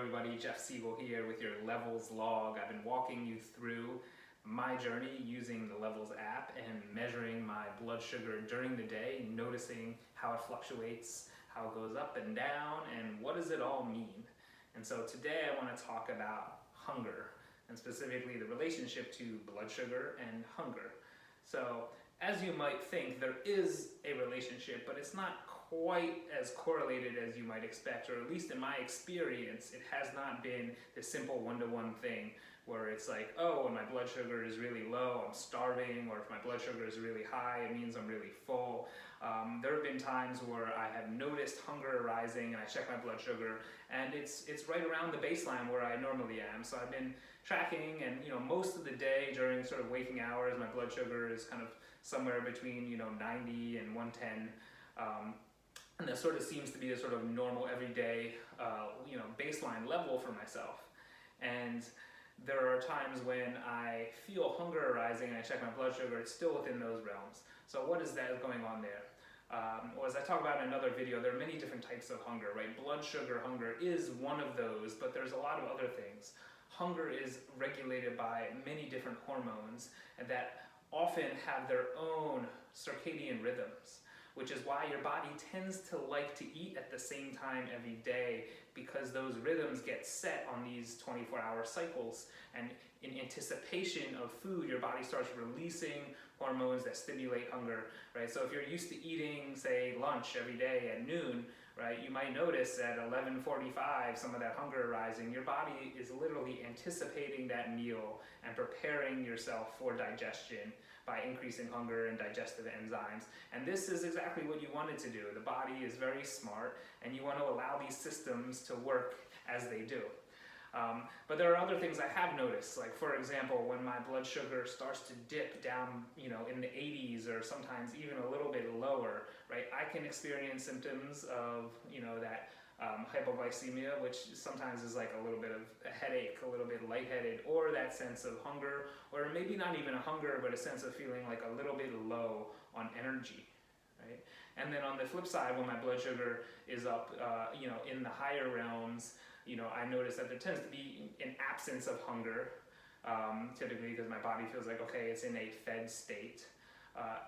everybody, Jeff Siegel here with your Levels log. I've been walking you through my journey using the Levels app and measuring my blood sugar during the day, noticing how it fluctuates, how it goes up and down, and what does it all mean. And so today I want to talk about hunger, and specifically the relationship to blood sugar and hunger. So as you might think, there is a relationship, but it's not quite as correlated as you might expect, or at least in my experience, it has not been the simple one-to-one thing where it's like, oh, when my blood sugar is really low, I'm starving, or if my blood sugar is really high, it means I'm really full. There have been times where I have noticed hunger arising and I check my blood sugar and it's right around the baseline where I normally am. So I've been tracking, and most of the day during sort of waking hours, my blood sugar is kind of somewhere between 90 and 110. And that sort of seems to be a sort of normal everyday baseline level for myself. And there are times when I feel hunger arising and I check my blood sugar, it's still within those realms. So what is that going on there? Well, as I talk about in another video, there are many different types of hunger, right? Blood sugar hunger is one of those, but there's a lot of other things. Hunger is regulated by many different hormones that often have their own circadian rhythms, which is why your body tends to like to eat at the same time every day, because those rhythms get set on these 24-hour cycles. And in anticipation of food, your body starts releasing hormones that stimulate hunger, right? So if you're used to eating, say, lunch every day at noon, right, you might notice at 11:45 some of that hunger arising. Your body is literally anticipating that meal and preparing yourself for digestion by increasing hunger and digestive enzymes. And this is exactly what you want it to do. The body is very smart, and you want to allow these systems to work as they do. But there are other things I have noticed, like for example, when my blood sugar starts to dip down, in the 80s or sometimes even a little bit lower, right? I can experience symptoms of, that hypoglycemia, which sometimes is like a little bit of a headache, a little bit lightheaded, or that sense of hunger, or maybe not even a hunger, but a sense of feeling like a little bit low on energy, right? And then on the flip side, when my blood sugar is up, in the higher realms, I notice that there tends to be an absence of hunger, typically because my body feels like, okay, it's in a fed state.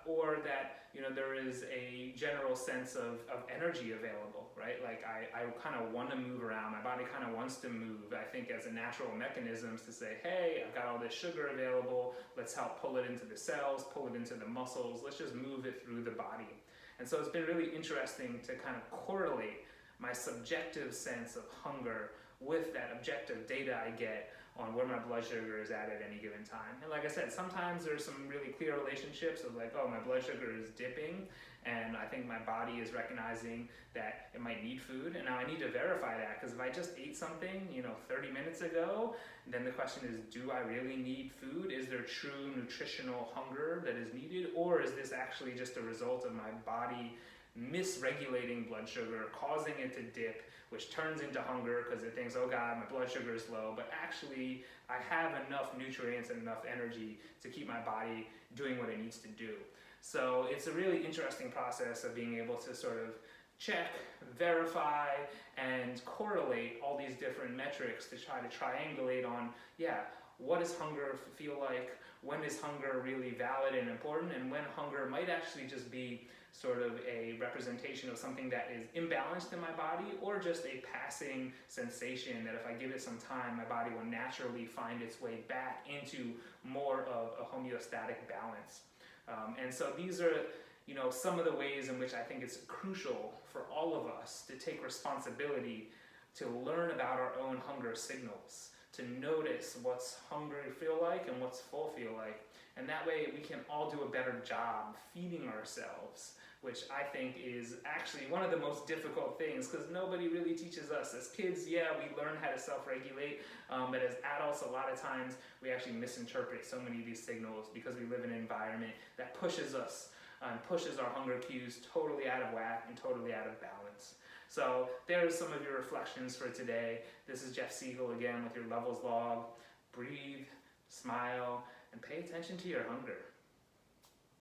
Or that there is a general sense of energy available, right? Like I kind of want to move around. My body kind of wants to move, I think, as a natural mechanism to say, hey, I've got all this sugar available. Let's help pull it into the cells, pull it into the muscles. Let's just move it through the body. And so it's been really interesting to kind of correlate my subjective sense of hunger with that objective data I get on where my blood sugar is at any given time. And like I said, sometimes there's some really clear relationships of like, oh, my blood sugar is dipping, and I think my body is recognizing that it might need food, and now I need to verify that, because if I just ate something, 30 minutes ago, then the question is, do I really need food? Is there true nutritional hunger that is needed, or is this actually just a result of my body misregulating blood sugar, causing it to dip, which turns into hunger because it thinks, oh God, my blood sugar is low, but actually I have enough nutrients and enough energy to keep my body doing what it needs to do. So it's a really interesting process of being able to sort of check, verify, and correlate all these different metrics to try to triangulate on, what does hunger feel like? When is hunger really valid and important? And when hunger might actually just be sort of a representation of something that is imbalanced in my body, or just a passing sensation that if I give it some time, my body will naturally find its way back into more of a homeostatic balance. And so these are some of the ways in which I think it's crucial for all of us to take responsibility to learn about our own hunger signals, to notice what's hungry feel like and what's full feel like. And that way we can all do a better job feeding ourselves, which I think is actually one of the most difficult things, because nobody really teaches us. As kids, we learn how to self-regulate, but as adults, a lot of times we actually misinterpret so many of these signals because we live in an environment that pushes us and pushes our hunger cues totally out of whack and totally out of balance. So there's some of your reflections for today. This is Jeff Siegel again with your Levels log. Breathe, smile, and pay attention to your hunger.